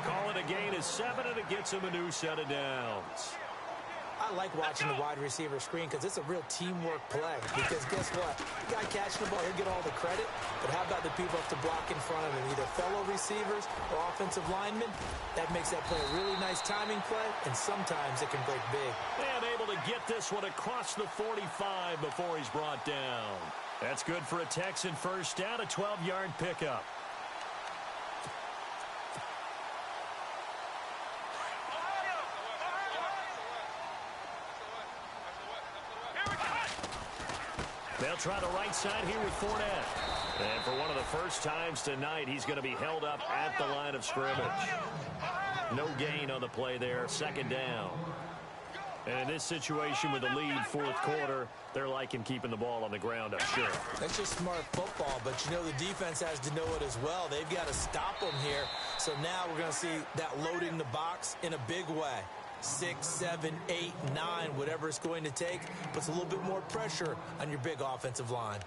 Call it a gain of 7, and it gets him a new set of downs. I like watching the wide receiver screen because it's a real teamwork play. Because guess what? The guy catching the ball, he'll get all the credit. But how about the people up to block in front of him? Either fellow receivers or offensive linemen. That makes that play a really nice timing play, and sometimes it can break big. And able to get this one across the 45 before he's brought down. That's good for a Texan first down, a 12-yard pickup. They'll try the right side here with Fournette. And for one of the first times tonight, he's going to be held up at the line of scrimmage. No gain on the play there, second down. And in this situation with the lead fourth quarter, they're liking keeping the ball on the ground, I'm sure. That's just smart football, but you know the defense has to know it as well. They've got to stop them here. So now we're going to see that loading the box in a big way. 6, 7, 8, 9, whatever it's going to take, puts a little bit more pressure on your big offensive line.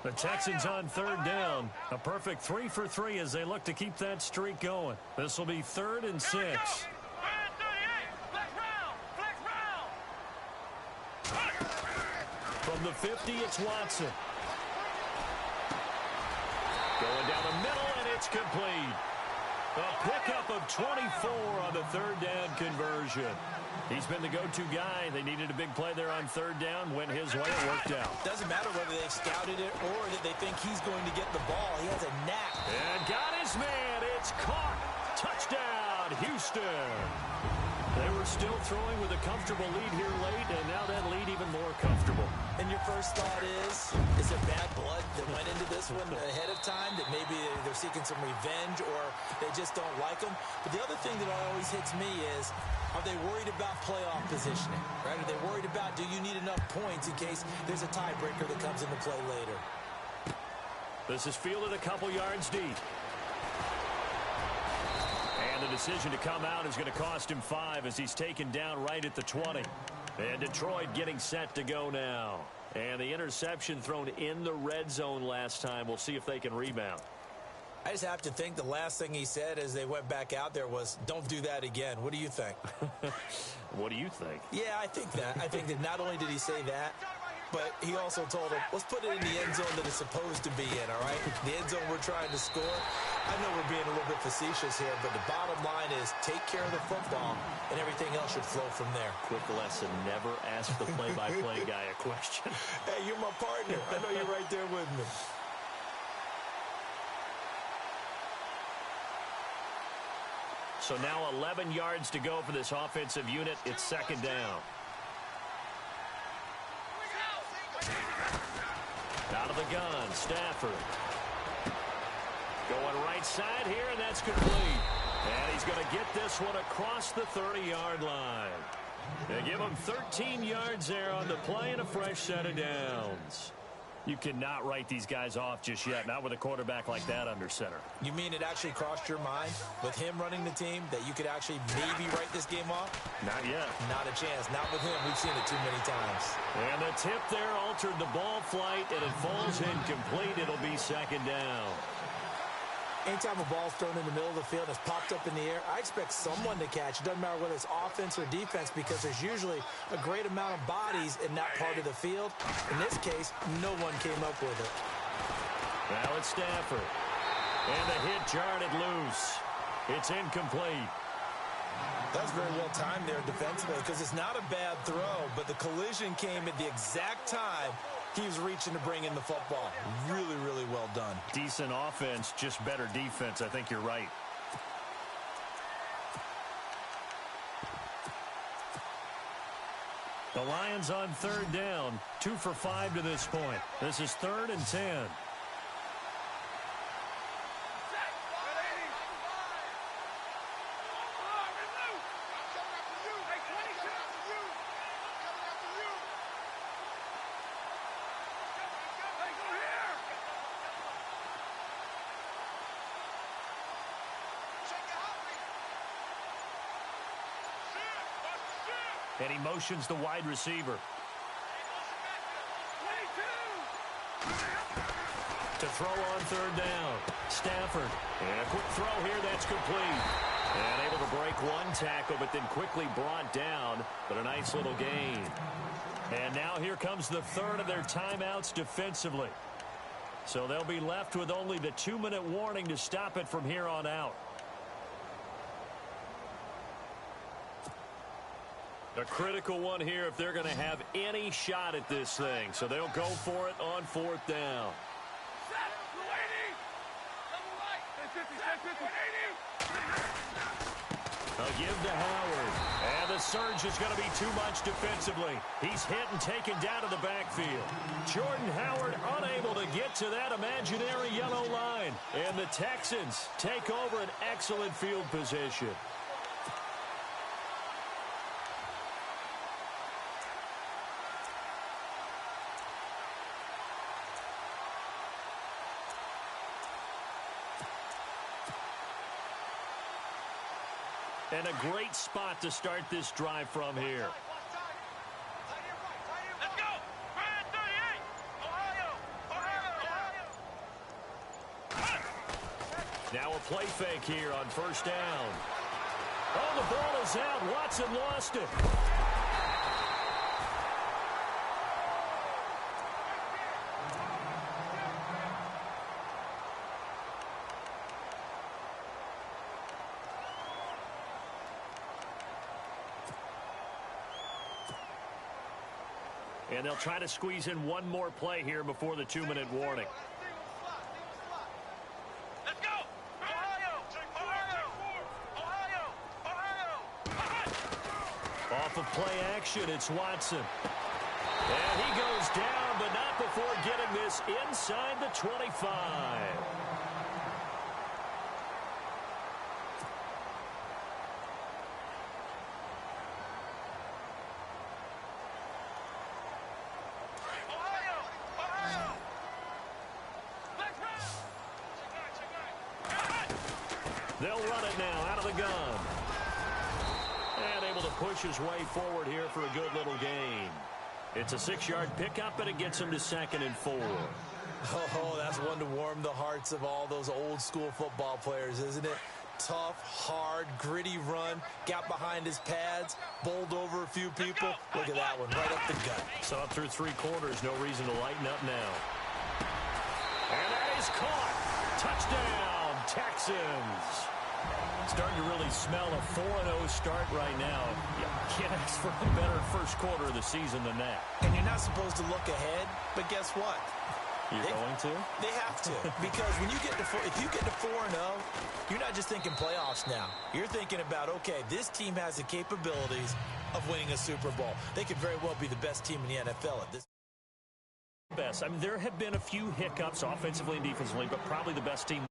The Texans on third down. A perfect 3 for 3 as they look to keep that streak going. This will be 3rd and 6. From the 50, it's Watson. Going down the middle, and it's complete. A pickup of 24 on the third down conversion. He's been the go-to guy. They needed a big play there on third down. Went his way. It worked out. Doesn't matter whether they've scouted it or that they think he's going to get the ball. He has a knack. And got his man. It's caught. Touchdown, Houston. They were still throwing with a comfortable lead here late, and now that lead even more comfortable. And your first thought is it bad blood that went into this one ahead of time, that maybe they're seeking some revenge or they just don't like them? But the other thing that always hits me is, are they worried about playoff positioning? Right? Are they worried about, do you need enough points in case there's a tiebreaker that comes into play later? This is fielded a couple yards deep. And the decision to come out is going to cost him 5 as he's taken down right at the 20. And Detroit getting set to go now. And the interception thrown in the red zone last time. We'll see if they can rebound. I just have to think the last thing he said as they went back out there was, don't do that again. What do you think? What do you think? Yeah, I think that. I think that not only did he say that, but he also told him, let's put it in the end zone that it's supposed to be in, all right? The end zone we're trying to score. I know we're being a little bit facetious here, but the bottom line is take care of the football, and everything else should flow from there. Quick lesson, never ask the play-by-play guy a question. Hey, you're my partner. I know you're right there with me. So now 11 yards to go for this offensive unit. It's second down. Out of the gun, Stafford. Going right side here, and that's complete. And he's going to get this one across the 30-yard line. They give him 13 yards there on the play and a fresh set of downs. You cannot write these guys off just yet, not with a quarterback like that under center. You mean it actually crossed your mind with him running the team that you could actually maybe write this game off? Not yet. Not a chance. Not with him. We've seen it too many times. And the tip there altered the ball flight, and it falls incomplete. It'll be second down. Anytime a ball's thrown in the middle of the field and it's popped up in the air, I expect someone to catch. It doesn't matter whether it's offense or defense because there's usually a great amount of bodies in that part of the field. In this case, no one came up with it. Now it's Stafford. And the hit jarred it loose. It's incomplete. That's very well timed there defensively because it's not a bad throw, but the collision came at the exact time he was reaching to bring in the football. Really, really well done. Decent offense, just better defense. I think you're right. The Lions on third down. 2 for 5 to this point. This is 3rd and 10. And he motions the wide receiver. To throw on third down. Stafford. And a quick throw here. That's complete. And able to break one tackle, but then quickly brought down. But a nice little gain. And now here comes the third of their timeouts defensively. So they'll be left with only the 2-minute warning to stop it from here on out. A critical one here if they're going to have any shot at this thing. So they'll go for it on 4th down. They'll give to Howard. And the surge is going to be too much defensively. He's hit and taken down to the backfield. Jordan Howard unable to get to that imaginary yellow line. And the Texans take over an excellent field position. And a great spot to start this drive from here. Let's go! Brian 38! Ohio! Now a play fake here on 1st down. Oh, the ball is out. Watson lost it. And they'll try to squeeze in one more play here before the 2-minute warning. Let's go! Ohio! Ohio! Ohio! Off of play action, it's Watson. And he goes down, but not before getting this inside the 25. They'll run it now out of the gun. And able to push his way forward here for a good little gain. It's a 6-yard pickup, and it gets him to 2nd and 4. Oh, that's one to warm the hearts of all those old-school football players, isn't it? Tough, hard, gritty run, got behind his pads, bowled over a few people. Look at that one, right up the gut. So up through 3 quarters, no reason to lighten up now. And that is caught. Touchdown, Texans. Starting to really smell a 4-0 start right now. You can't ask for a better first quarter of the season than that. And you're not supposed to look ahead, but guess what? You're going to? They have to. Because when you get to if you get to 4-0, you're not just thinking playoffs now. You're thinking about, okay, this team has the capabilities of winning a Super Bowl. They could very well be the best team in the NFL at this. Best. I mean, there have been a few hiccups offensively and defensively, but probably the best team.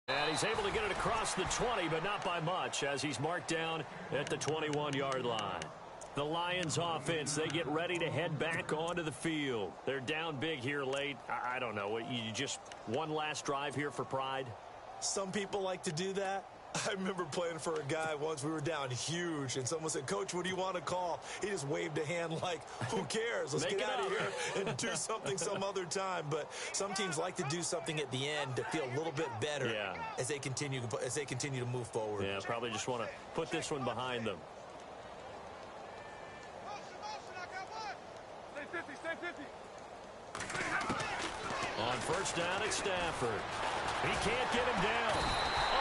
And he's able to get it across the 20, but not by much, as he's marked down at the 21-yard line. The Lions offense, they get ready to head back onto the field. They're down big here late. I don't know. You just one last drive here for pride? Some people like to do that. I remember playing for a guy once. We were down huge, and someone said, "Coach, what do you want to call?" He just waved a hand like, who cares? Let's get out of here and do something some other time. But some teams like to do something at the end to feel a little bit better as they continue to move forward. Yeah, probably just want to put this one behind them. Stay 50. On first down, it's Stafford. He can't get him down.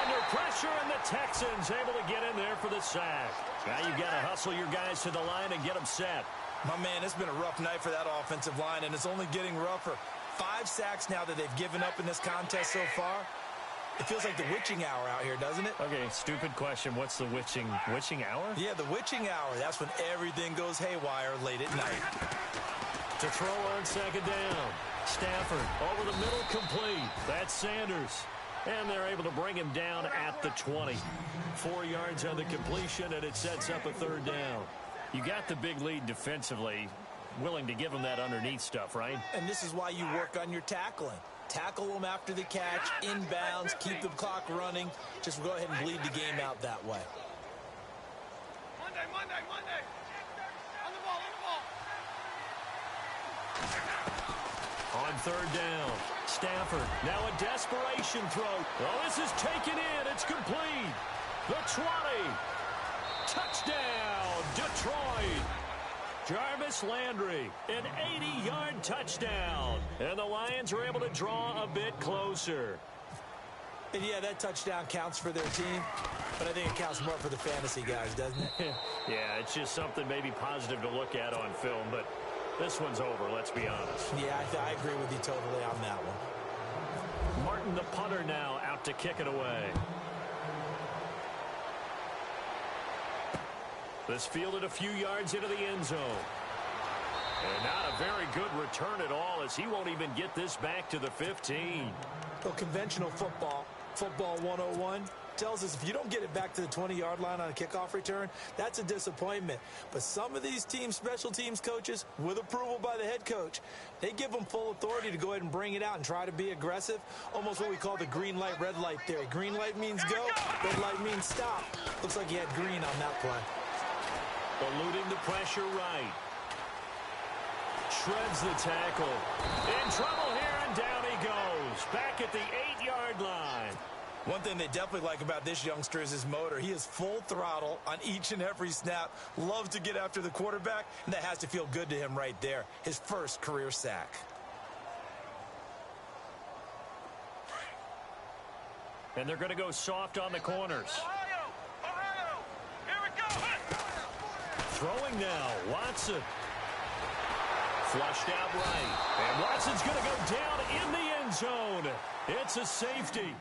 Under pressure, and the Texans able to get in there for the sack. Now you've got to hustle your guys to the line and get them set. My man, it's been a rough night for that offensive line, and it's only getting rougher. 5 sacks now that they've given up in this contest so far. It feels like the witching hour out here, doesn't it? Okay, stupid question. What's the witching hour? Yeah, the witching hour. That's when everything goes haywire late at night. To throw on second down. Stafford over the middle, complete. That's Sanders. And they're able to bring him down at the 20. 4 yards on the completion, and it sets up a third down. You got the big lead defensively. Willing to give them that underneath stuff, right? And this is why you work on your tackling. Tackle them after the catch, inbounds, keep the clock running. Just go ahead and bleed the game out that way. Monday. On the ball. On third down, Stafford. Now a desperation throw. Oh, this is taken in. It's complete. The 20. Touchdown, Detroit. Jarvis Landry, an 80-yard touchdown. And the Lions are able to draw a bit closer. And yeah, that touchdown counts for their team, but I think it counts more for the fantasy guys, doesn't it? Yeah, it's just something maybe positive to look at on film, but this one's over, let's be honest. Yeah, I agree with you totally on that one. Martin, the punter, now out to kick it away. This fielded a few yards into the end zone. And not a very good return at all, as he won't even get this back to the 15. Well, conventional football 101, tells us if you don't get it back to the 20-yard line on a kickoff return, that's a disappointment. But some of these teams, special teams coaches, with approval by the head coach, they give them full authority to go ahead and bring it out and try to be aggressive, almost what we call the green light, red light theory. Green light means go, red light means stop. Looks like he had green on that play. Eluding the pressure right. Shreds the tackle. In trouble here, and down he goes. Back at the 8-yard line. One thing they definitely like about this youngster is his motor. He is full throttle on each and every snap. Loves to get after the quarterback, and that has to feel good to him right there. His first career sack. And they're going to go soft on the corners. Ohio! Throwing now, Watson. Flushed out right. And Watson's going to go down in the end zone. It's a safety.